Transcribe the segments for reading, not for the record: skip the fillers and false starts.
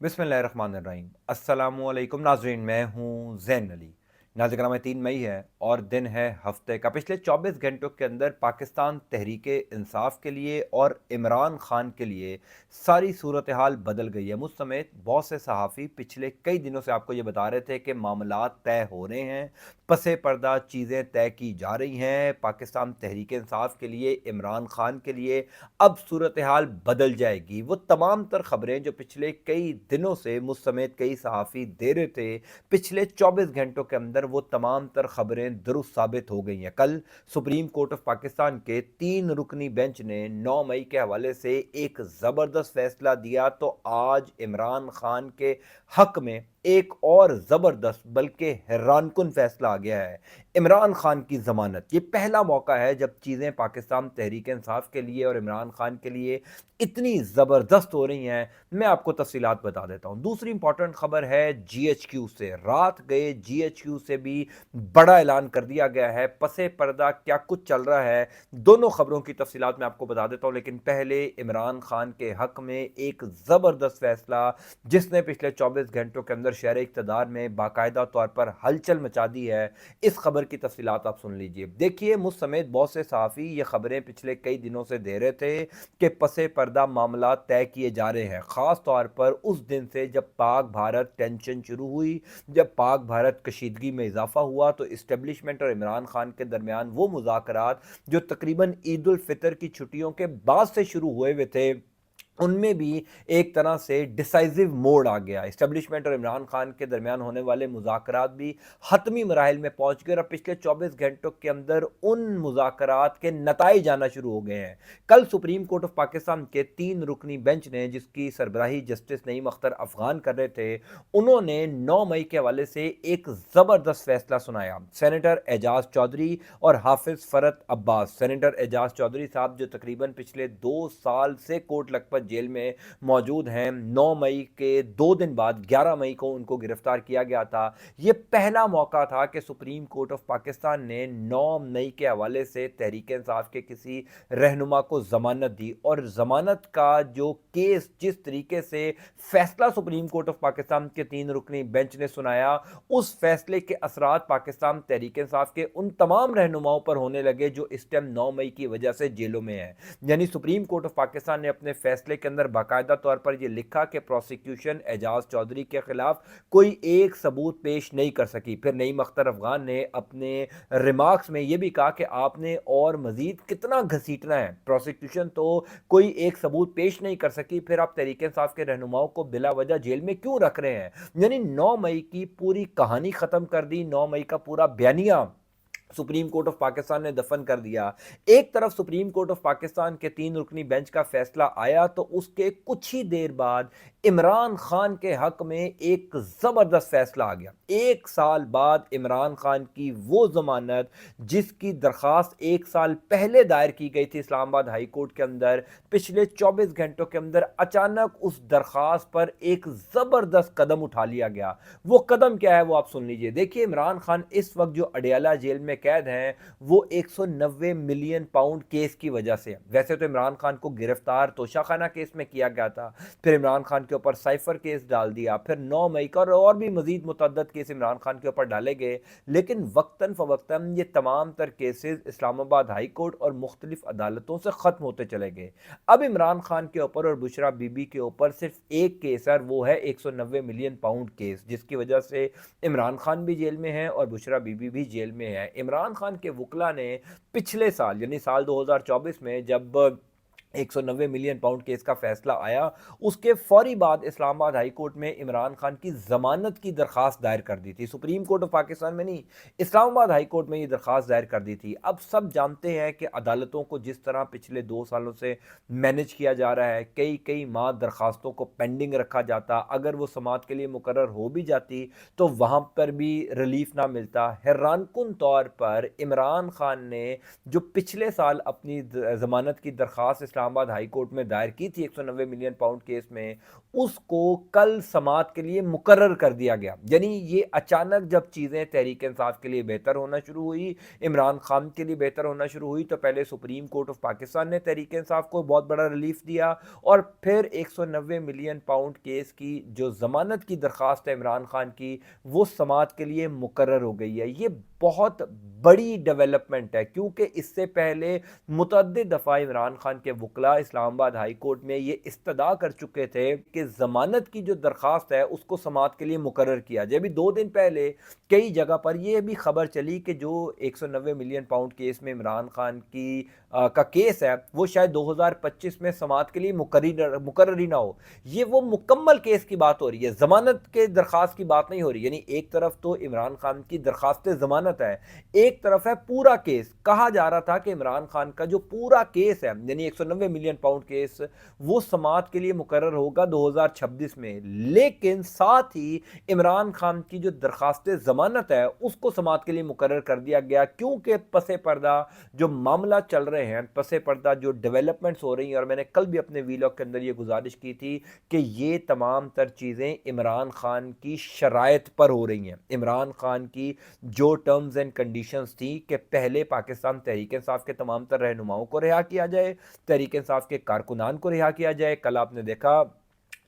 बिस्मिल्लाहिर्रहमानिर्रहीम। अस्सलामुअलैकुम नाज़रीन, मैं हूँ ज़ैन अली। नाज़िकराम 3 मई है और दिन है हफ्ते का। पिछले 24 घंटों के अंदर पाकिस्तान तहरीके इंसाफ के लिए और इमरान खान के लिए सारी सूरत हाल बदल गई है। मुझ समेत बहुत से सहाफ़ी पिछले कई दिनों से आपको ये बता रहे थे कि मामलात तय हो रहे हैं, पसे पर्दा चीज़ें तय की जा रही हैं। पाकिस्तान तहरीके इंसाफ के लिए, इमरान खान के लिए अब सूरत हाल बदल जाएगी। वो तमाम तर खबरें जो पिछले कई दिनों से मुझ समेत कई सहाफ़ी दे रहे थे, पिछले 24 घंटों के अंदर वो तमाम तर खबरें दुरुस्त साबित हो गई हैं। कल सुप्रीम कोर्ट ऑफ पाकिस्तान के 3 रुकनी बेंच ने 9 मई के हवाले से एक ज़बरदस्त फैसला दिया, तो आज इमरान खान के हक में एक और ज़बरदस्त बल्कि हैरानकुन फैसला आ गया है। इमरान खान की ज़मानत, ये पहला मौका है जब चीज़ें पाकिस्तान तहरीक इंसाफ के लिए और इमरान खान के लिए इतनी ज़बरदस्त हो रही हैं। मैं आपको तफसीलात बता देता हूँ। दूसरी इंपॉर्टेंट खबर है जीएचक्यू से। रात गए जीएचक्यू से भी बड़ा ऐलान कर दिया गया है। पसे पर्दा क्या कुछ चल रहा है, दोनों खबरों की तफसीलात मैं आपको बता देता हूँ। लेकिन पहले इमरान खान के हक में एक ज़बरदस्त फैसला जिसने पिछले 24 घंटों के अंदर शहर इक़्तिदार में बाकायदा तौर पर हलचल मचा दी है, इस खबर की तफसीलात आप सुन लीजिए। देखिए, मुझ समेत बहुत से सहाफ़ी ये खबरें पिछले कई दिनों से दे रहे थे कि पसे पर्दा मामला तय किए जा रहे हैं। ख़ास तौर पर उस दिन से जब पाक भारत टेंशन शुरू हुई, जब पाक भारत कशीदगी में इजाफा हुआ, तो इस्टेब्लिशमेंट और इमरान खान के दरमियान वो मुज़ाकरात जो तकरीबन ईद उल फितर की छुट्टियों के बाद से शुरू हुए हुए थे, उनमें भी एक तरह से डिसाइसिव मोड आ गया। इस्टेब्लिशमेंट और इमरान खान के दरमियान होने वाले मुज़ाकरात भी हतमी मराहिल में पहुंच गए और पिछले 24 घंटों के अंदर उन मुज़ाकरात के नताइज आना शुरू हो गए हैं। कल सुप्रीम कोर्ट ऑफ पाकिस्तान के 3 रुकनी बेंच ने, जिसकी सरबराही जस्टिस नईम अख्तर अफगान कर रहे थे, उन्होंने 9 मई के हवाले से एक ज़बरदस्त फैसला सुनाया। सेनेटर एजाज चौधरी और हाफिज फरत अब्बास, सेनेटर एजाज चौधरी साहब जो तकरीबन पिछले 2 साल से कोट लखपत जेल में मौजूद हैं, 9 मई के 2 दिन बाद 11 मई को उनको गिरफ्तार किया गया था। ये पहला मौका था कि सुप्रीम कोर्ट ऑफ पाकिस्तान ने 9 मई के हवाले से तहरीक इंसाफ के किसी रहनुमा को जमानत दी। और जमानत का जो केस, जिस तरीके से फैसला सुप्रीम कोर्ट ऑफ पाकिस्तान के 3 रुकनी बेंच ने सुनाया, उस फैसले के असरात पाकिस्तान तहरीक इंसाफ के उन तमाम रहनुमाओं पर होने लगे जो इस टाइम 9 मई की वजह से जेलों में हैं। यानी सुप्रीम कोर्ट ऑफ पाकिस्तान ने अपने फैसले के अंदर बाकायदा तौर पर यह लिखा कि प्रोसिक्यूशन एजाज चौधरी के खिलाफ कोई एक सबूत पेश नहीं कर सकी। फिर नईम अख्तर अफगान ने अपने रिमार्क्स में यह भी कहा कि आपने और मजीद कितना घसीटना है, प्रोसिक्यूशन तो कोई एक सबूत पेश नहीं कर सकी, फिर आप तहरीक इंसाफ के रहनुमाओं को बिला वजह जेल में क्यों रख रहे हैं। यानी 9 मई की पूरी कहानी खत्म कर दी, 9 मई का पूरा बयानिया सुप्रीम कोर्ट ऑफ पाकिस्तान ने दफन कर दिया। एक तरफ सुप्रीम कोर्ट ऑफ पाकिस्तान के 3 रुकनी बेंच का फैसला आया, तो उसके कुछ ही देर बाद इमरान खान के हक में एक जबरदस्त फैसला आ गया। 1 साल बाद इमरान खान की वो जमानत जिसकी दरखास्त 1 साल पहले दायर की गई थी इस्लामाबाद हाई कोर्ट के अंदर, पिछले 24 घंटों के अंदर अचानक उस दरखास्त पर एक जबरदस्त कदम उठा लिया गया। वो कदम क्या है वो आप सुन लीजिए। देखिए, इमरान खान इस वक्त जो अडियाला जेल में कैद हैं, वो 190 मिलियन पाउंड केस की वजह से। वैसे तो इमरान खान को गिरफ्तार तोशाखाना केस में किया गया था, फिर इमरान खान के ऊपर साइफर केस डाल दिया, फिर 9 मई का और भी मजीद मुतअद्दद केस इमरान खान के ऊपर डाले गए। लेकिन वक्तन फवक्तन ये तमाम तर केसेस इस्लामाबाद हाई कोर्ट और मुख्तलिफ अदालतों से ख़त्म होते चले गए। अब इमरान खान के ऊपर और बुशरा बीबी के ऊपर सिर्फ एक केस है, वो है 190 मिलियन पाउंड केस, जिसकी वजह से इमरान खान भी जेल में है और बुशरा बीबी भी जेल में है। इमरान खान के वकला ने पिछले साल यानी साल 2024 में जब 190 मिलियन पाउंड केस का फैसला आया, उसके फौरी बाद इस्लामाबाद हाई कोर्ट में इमरान खान की जमानत की दरखास्त दायर कर दी थी। सुप्रीम कोर्ट ऑफ पाकिस्तान में नहीं, इस्लामाबाद हाई कोर्ट में ये दरखास्त दायर कर दी थी। अब सब जानते हैं कि अदालतों को जिस तरह पिछले 2 सालों से मैनेज किया जा रहा है, कई कई माह दरखास्तों को पेंडिंग रखा जाता, अगर वो समात के लिए मुकर्रर हो भी जाती तो वहाँ पर भी रिलीफ ना मिलता। हैरानकुन तौर पर इमरान खान ने जो पिछले साल अपनी जमानत की दरखास्त इस्लामाबाद हाई कोर्ट में दायर की थी 190 मिलियन पाउंड केस में, उसको कल समाअत के लिए मुकर्रर कर दिया गया। यानी ये अचानक जब चीज़ें तहरीक इंसाफ के लिए बेहतर होना शुरू हुई, इमरान खान के लिए बेहतर होना शुरू हुई, तो पहले सुप्रीम कोर्ट ऑफ पाकिस्तान ने तहरीक इंसाफ को बहुत बड़ा रिलीफ दिया और फिर 190 मिलियन पाउंड केस की जो ज़मानत की दरख्वास्त है इमरान खान की, वो समाअत के लिए मुकर्रर हो गई है। ये बहुत बड़ी डेवलपमेंट है, क्योंकि इससे पहले मुतअद्दिद दफ़ा इमरान खान के वकला इस्लामाबाद हाई कोर्ट में ये इस्तदा कर चुके थे कि ज़मानत की जो दरख्वास्त है उसको समाअत के लिए मुकर्रर किया जाए। अभी 2 दिन पहले कई जगह पर यह भी खबर चली कि जो 190 मिलियन पाउंड केस में इमरान खान की का केस है वो शायद 2025 में समाअत के लिए मुकर्रर ही ना हो। ये वो मुकम्मल केस की बात हो रही है, ज़मानत के दरख्वास्त की बात नहीं हो रही। यानी एक तरफ तो इमरान खान की दरख्वास्त ज़मानत है, एक तरफ है पूरा केस। कहा जा रहा था कि इमरान खान का जो पूरा केस है यानी 190 मिलियन पाउंड केस वो समाअत के लिए मुकर्रर होगा 2026 में, लेकिन साथ ही इमरान खान की जो दरख्वास्त ज़मानत है उसको समाअत के लिए मुकर्रर कर दिया गया, क्योंकि पसे पर्दा जो मामला चल रहे हैं, पसे पर्दा जो डेवलपमेंट्स हो रही हैं, और मैंने कल भी अपने वीलॉग के अंदर ये गुजारिश की थी कि ये तमाम तर चीज़ें इमरान खान की शराइत पर हो रही हैं। इमरान खान की जो टर्म्स एंड कंडीशंस थी कि पहले पाकिस्तान तहरीक इंसाफ के तमाम तर रहनुमाओं को रिहा किया जाए, तहरीक इंसाफ के कारकुनान को रिहा किया जाए। कल आपने देखा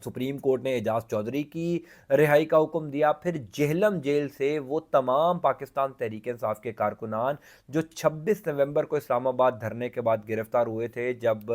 सुप्रीम कोर्ट ने एजाज चौधरी की रिहाई का हुक्म दिया, फिर जेहलम जेल से वो तमाम पाकिस्तान तहरीक इंसाफ के कारकुनान जो 26 नवंबर को इस्लामाबाद धरने के बाद गिरफ्तार हुए थे, जब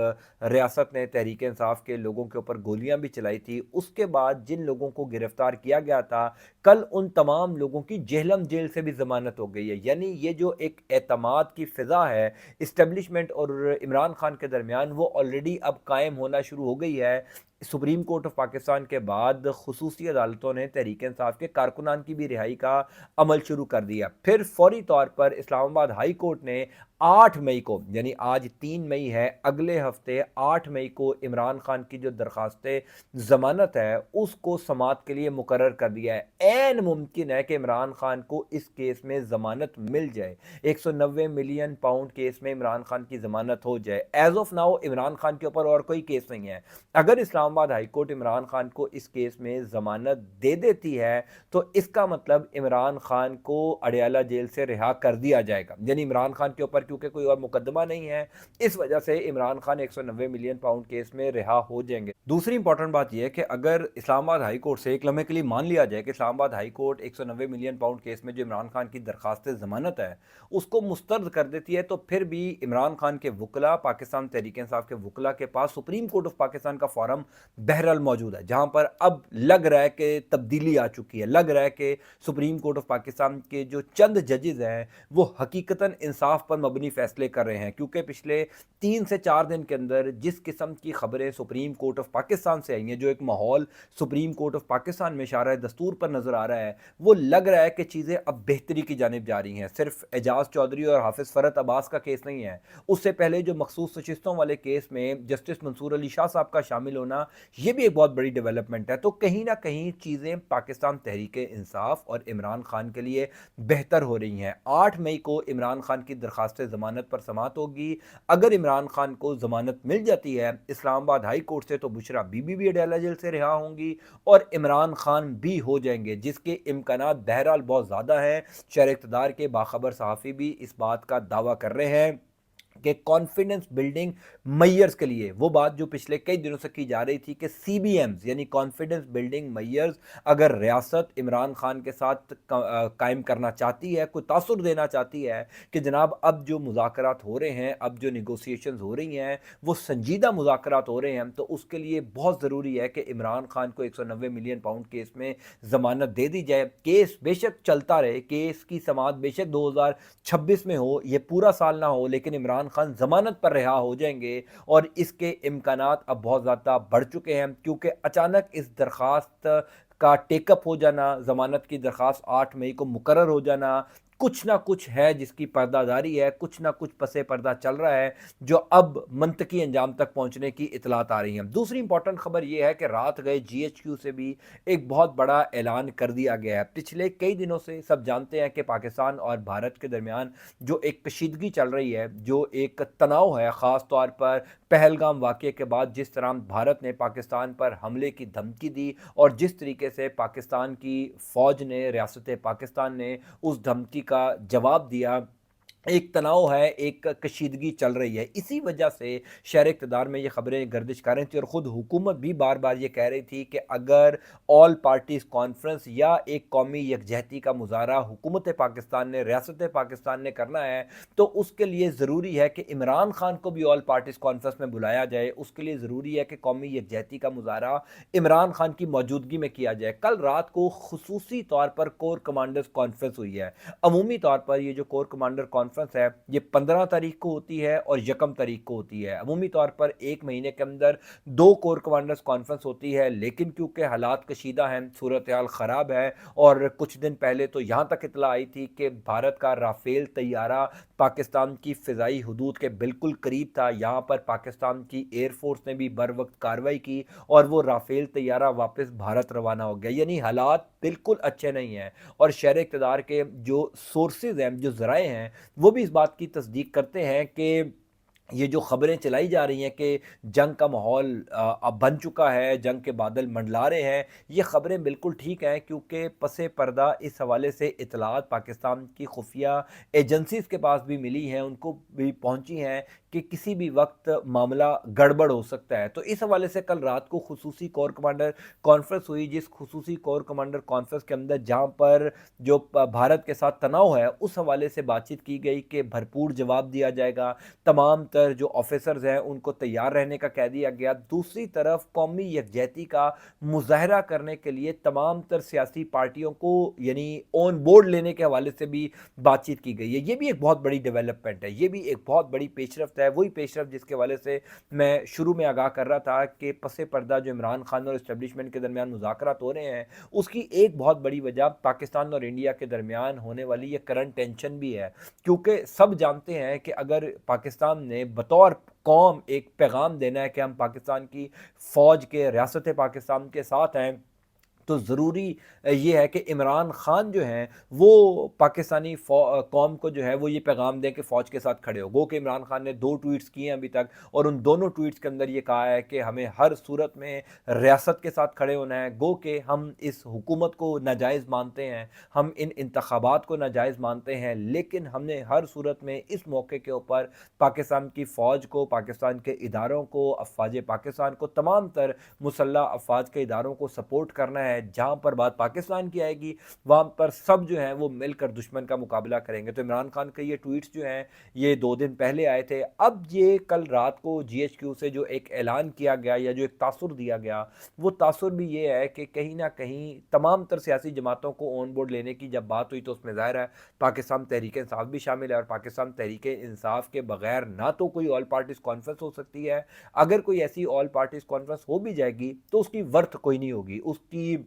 रियासत ने तहरीक इंसाफ के लोगों के ऊपर गोलियां भी चलाई थी, उसके बाद जिन लोगों को गिरफ्तार किया गया था, कल उन तमाम लोगों की जेहलम जेल से भी जमानत हो गई है। यानी ये जो एक एतमाद की फिजा है इस्टेब्लिशमेंट और इमरान खान के दरमियान, वो ऑलरेडी अब कायम होना शुरू हो गई है। सुप्रीम कोर्ट ऑफ पाकिस्तान के बाद खुसूसी अदालतों ने तहरीक इंसाफ के कारकुनान की भी रिहाई का अमल शुरू कर दिया। फिर फौरी तौर पर इस्लामाबाद हाई कोर्ट ने 8 मई को, यानी आज 3 मई है, अगले हफ्ते 8 मई को इमरान खान की जो दरख्वास्त ज़मानत है उसको समाअत के लिए मुकर्रर कर दिया है। ऐन मुमकिन है कि इमरान खान को इस केस में ज़मानत मिल जाए, 190 मिलियन पाउंड केस में इमरान खान की ज़मानत हो जाए। As of now Imran Khan के ऊपर और कोई केस नहीं है। अगर इस्लामाबाद हाई कोर्ट इमरान खान को इस केस में ज़मानत दे देती है तो इसका मतलब इमरान खान को अडयाला जेल से रिहा कर दिया जाएगा। यानी इमरान खान के ऊपर क्योंकि कोई और मुकदमा नहीं है, इस वजह से Imran Khan 190 million pound case में रिहा हो जाएंगे। दूसरी इंपॉर्टेंट बात यह है कि अगर इस्लामाबाद हाई कोर्ट से एक लम्हे के लिए मान लिया जाए कि Islamabad high court 190 million pound case में जो इमरान खान की दरख्वास्त ज़मानत है उसको मुस्तरद कर देती है, तो फिर भी इमरान खान के वकला, पाकिस्तान तहरीक इंसाफ के वकला के पास सुप्रीम कोर्ट ऑफ पाकिस्तान का फॉरम बहरहाल मौजूद है, जहां पर अब लग रहा है कि तब्दीली आ चुकी है। लग रहा है कि सुप्रीम कोर्ट ऑफ पाकिस्तान के जो चंद जजेस हैं वो हकीकतन इंसाफ पर मबनी फैसले कर रहे हैं, क्योंकि पिछले 3 से 4 दिन के अंदर जिस किस्म की खबरें सुप्रीम कोर्ट ऑफ पाकिस्तान से आई हैं, जो एक माहौल सुप्रीम कोर्ट ऑफ पाकिस्तान में इशारा दस्तूर पर नजर आ रहा है, वो लग रहा है कि चीज़ें अब बेहतरी की जानिब जा रही हैं। सिर्फ एजाज चौधरी और हाफिज फरत अब्बास का केस नहीं है, उससे पहले जो मखसूस नशिस्तों वाले केस में जस्टिस मंसूर अली शाह साहब का शामिल होना, ये भी एक बहुत बड़ी डेवलपमेंट है। तो कहीं ना कहीं चीज़ें पाकिस्तान तहरीक इंसाफ और इमरान खान के लिए बेहतर हो रही हैं। 8 मई को इमरान खान की दरख्वास्त ज़मानत पर समाअत होगी। अगर इमरान खान को ज़मानत मिल जाती है इस्लामाबाद हाई कोर्ट से, तो बुशरा बीबी भी अडयाला जेल से रिहा होंगी और इमरान खान भी हो जाएंगे, जिसके इम्कानात बहरहाल बहुत ज़्यादा हैं। शहर इक़्तिदार के बाखबर सहाफ़ी भी इस बात का दावा कर रहे हैं कि कॉन्फिडेंस बिल्डिंग मैयर्स के लिए, वो बात जो पिछले कई दिनों से की जा रही थी कि CBMs यानी कॉन्फिडेंस बिल्डिंग मैयर्स अगर रियासत इमरान खान के साथ कायम करना चाहती है, कोई तासुर देना चाहती है कि जनाब अब जो मुज़ाकरात हो रहे हैं, अब जो निगोसिएशंस हो रही हैं वो संजीदा मुज़ाकरात हो रहे हैं, तो उसके लिए बहुत ज़रूरी है कि इमरान खान को 190 मिलियन पाउंड केस में ज़मानत दे दी जाए। केस बेशक चलता रहे, केस की समाअत बेशक 2026 में हो, ये पूरा साल ना हो, लेकिन इमरान खान जमानत पर रिहा हो जाएंगे और इसके इम्कानात अब बहुत ज़्यादा बढ़ चुके हैं, क्योंकि अचानक इस दरख्वास्त का टेकअप हो जाना, ज़मानत की दरख्वास्त 8 मई को मुकर्रर हो जाना, कुछ ना कुछ है जिसकी पर्दादारी है, कुछ ना कुछ पसे पर्दा चल रहा है जो अब मंतकी अंजाम तक पहुंचने की इतलात आ रही हैं। दूसरी इंपॉर्टेंट खबर यह है कि रात गए जीएचक्यू से भी एक बहुत बड़ा ऐलान कर दिया गया है। पिछले कई दिनों से सब जानते हैं कि पाकिस्तान और भारत के दरमियान जो एक कशीदगी चल रही है, जो एक तनाव है, ख़ास तौर पर पहलगाम वाक़ये के बाद जिस तरह भारत ने पाकिस्तान पर हमले की धमकी दी और जिस तरीके से पाकिस्तान की फ़ौज ने, रियासत पाकिस्तान ने उस धमकी का जवाब दिया, एक तनाव है, एक कशीदगी चल रही है। इसी वजह से शहर इक़्तिदार में ये खबरें गर्दिश कर रही थी और ख़ुद हुकूमत भी बार बार ये कह रही थी कि अगर ऑल पार्टीज़ कॉन्फ्रेंस या एक कौमी यकजहती का मुज़ाहरा हुकूमत पाकिस्तान ने, रियासत पाकिस्तान ने करना है, तो उसके लिए ज़रूरी है कि इमरान खान को भी ऑल पार्टीज़ कॉन्फ्रेंस में बुलाया जाए। उसके लिए ज़रूरी है कि कौमी यकजहती का मुज़ाहरा इमरान खान की मौजूदगी में किया जाए। कल रात को खुसूसी तौर पर कोर कमांडर्स कॉन्फ्रेंस हुई है। अमूमी तौर पर ये जो कोर कमांडर कॉन्फ्रेंस है ये 15 तारीख को होती है और 1 तारीख को होती है। अमूमी तौर पर एक महीने के अंदर 2 कोर कमांडर्स कॉन्फ्रेंस होती है, लेकिन क्योंकि हालात कशीदा हैं, सूरत हाल ख़राब है और कुछ दिन पहले तो यहाँ तक इतला आई थी कि भारत का राफेल तैयारा पाकिस्तान की फ़िज़ाई हदूद के बिल्कुल करीब था। यहाँ पर पाकिस्तान की एयरफोर्स ने भी बर वक्त कार्रवाई की और वो राफेल तैयारा वापस भारत रवाना हो गया। यानी हालात बिल्कुल अच्छे नहीं हैं और शहर इक़्तिदार के जो सोर्सेज हैं, जो ज़राए हैं, वो भी इस बात की तस्दीक करते हैं कि ये जो खबरें चलाई जा रही हैं कि जंग का माहौल अब बन चुका है, जंग के बादल मंडला रहे हैं, ये खबरें बिल्कुल ठीक हैं, क्योंकि पसे पर्दा इस हवाले से इतलात पाकिस्तान की खुफिया एजेंसीज़ के पास भी मिली हैं, उनको भी पहुंची हैं कि किसी भी वक्त मामला गड़बड़ हो सकता है। तो इस हवाले से कल रात को खुसूसी कोर कमांडर कॉन्फ्रेंस हुई, जिस खुसूसी कोर कमांडर कॉन्फ्रेंस के अंदर जहाँ पर जो भारत के साथ तनाव है उस हवाले से बातचीत की गई कि भरपूर जवाब दिया जाएगा। तमाम तर जो ऑफिसर्स हैं उनको तैयार रहने का कह दिया गया। दूसरी तरफ कौमी यकजहती का मुजाहरा करने के लिए तमाम तर सियासी पार्टियों को यानी ऑन बोर्ड लेने के हवाले से भी बातचीत की गई है। ये भी एक बहुत बड़ी डेवलपमेंट है, ये भी एक बहुत बड़ी पेशरफ्त है, वही पेशरफ्त जिसके हवाले से मैं शुरू में आगाह कर रहा था कि पसे पर्दा जो इमरान खान और इस्टेब्लिशमेंट के दरमियान मुज़ाकरात हो रहे हैं, उसकी एक बहुत बड़ी वजह पाकिस्तान और इंडिया के दरमियान होने वाली ये करंट टेंशन भी है। क्योंकि सब जानते हैं कि अगर पाकिस्तान ने बतौर कौम एक पैगाम देना है कि हम पाकिस्तान की फ़ौज के, रियासत पाकिस्तान के साथ हैं, तो ज़रूरी ये है कि इमरान खान जो हैं वो पाकिस्तानी कौम को जो है वो ये पैगाम दें कि फ़ौज के साथ खड़े हो। गो कि इमरान खान ने 2 ट्वीट्स किए हैं अभी तक और उन दोनों ट्वीट्स के अंदर ये कहा है कि हमें हर सूरत में रियासत के साथ खड़े होना है। गो कि हम इस हुकूमत को नाजायज़ मानते हैं, हम इन इंतखाबात को नाजायज़ मानते हैं, लेकिन हमने हर सूरत में इस मौके के ऊपर पाकिस्तान की फ़ौज को, पाकिस्तान के इदारों को, अफ़वाज पाकिस्तान को, तमाम तर मुसल्लह अफ़वाज के इदारों को सपोर्ट करना है। जहाँ पर बात पाकिस्तान की आएगी वहाँ पर सब जो हैं वो मिलकर दुश्मन का मुकाबला करेंगे। तो इमरान खान के ये ट्वीट्स जो हैं ये 2 दिन पहले आए थे। अब ये कल रात को जीएचक्यू से जो एक ऐलान किया गया या जो एक तासुर दिया गया, वो तासुर भी ये है कि कहीं ना कहीं तमाम तर सियासी जमातों को ऑन बोर्ड लेने की जब बात हुई तो उसमें ज़ाहिर है पाकिस्तान तहरीक इंसाफ भी शामिल है और पाकिस्तान तहरीक इंसाफ के बगैर ना तो कोई ऑल पार्टीज़ कॉन्फ्रेंस हो सकती है। अगर कोई ऐसी ऑल पार्टीज़ कॉन्फ्रेंस हो भी जाएगी तो उसकी वर्थ कोई नहीं होगी, उसकी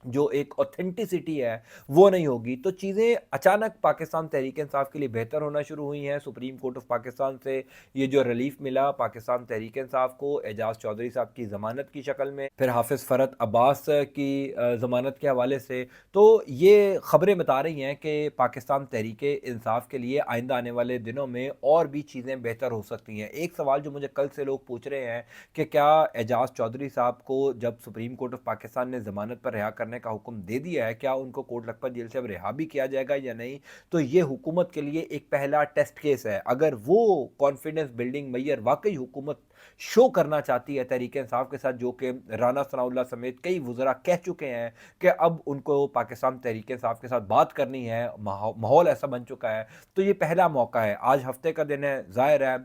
जो एक ऑथेंटिसिटी है वो नहीं होगी। तो चीज़ें अचानक पाकिस्तान तहरीक इंसाफ के लिए बेहतर होना शुरू हुई हैं। सुप्रीम कोर्ट ऑफ पाकिस्तान से ये जो रिलीफ मिला पाकिस्तान तहरीक इंसाफ को एजाज चौधरी साहब की ज़मानत की शक्ल में, फिर हाफिज़ फ़रत अब्बास की ज़मानत के हवाले से, तो ये ख़बरें बता रही हैं कि पाकिस्तान तहरीक इंसाफ के लिए आइंदा आने वाले दिनों में और भी चीज़ें बेहतर हो सकती हैं। एक सवाल जो मुझे कल से लोग पूछ रहे हैं कि क्या एजाज चौधरी साहब को जब सुप्रीम कोर्ट ऑफ पाकिस्तान ने ज़मानत पर रिहा करने का हुक्म दे दिया है, क्या उनको कोट लखपत जेल से अब रिहा भी किया जाएगा या नहीं? तो ये हुकूमत के लिए एक पहला टेस्ट केस है। अगर वो कॉन्फिडेंस बिल्डिंग मैयर वाकई हुकूमत शो करना चाहती है तहरीक इंसाफ के साथ, जो कि राना सनाउल्लाह समेत कई वज़रा कह चुके हैं कि अब उनको पाकिस्तान तहरीक इंसाफ के साथ बात करनी है, माहौल ऐसा बन चुका है, तो ये पहला मौका है। आज हफ्ते का दिन है, ज़ाहिर है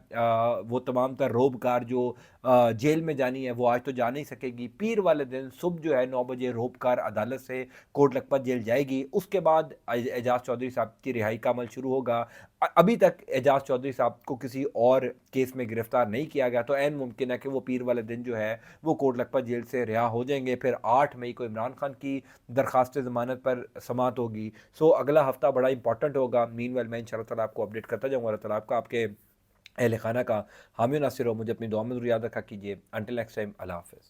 वो तमाम तर रोबकार जो जेल में जानी है वो आज तो जा नहीं सकेगी। पीर वाले दिन सुबह जो है 9 बजे रोबकार अदालत से कोट लखपत जेल जाएगी। उसके बाद एजाज चौधरी साहब की रिहाई का अमल शुरू होगा। अभी तक एजाज चौधरी साहब को किसी और केस में गिरफ्तार नहीं किया गया, तो عین ممکن ہے کہ وہ پیر والے دن جو ہے وہ کوٹ لکھپت جیل سے رہا ہو جائیں گے. پھر 8 مئی کو عمران خان کی درخواست ضمانت پر سماعت ہوگی. سو اگلا ہفتہ بڑا امپورٹنٹ ہوگا. مین ویل میں انشاءاللہ تعالیٰ آپ کو اپڈیٹ کرتا جاؤں گا. اللہ تعالیٰ آپ کا, آپ کے اہل خانہ کا حامی و ناصر ہو. مجھے اپنی دعا میں ضرور یاد رکھا کیجیے. انٹل نیکسٹ ٹائم, اللہ حافظ.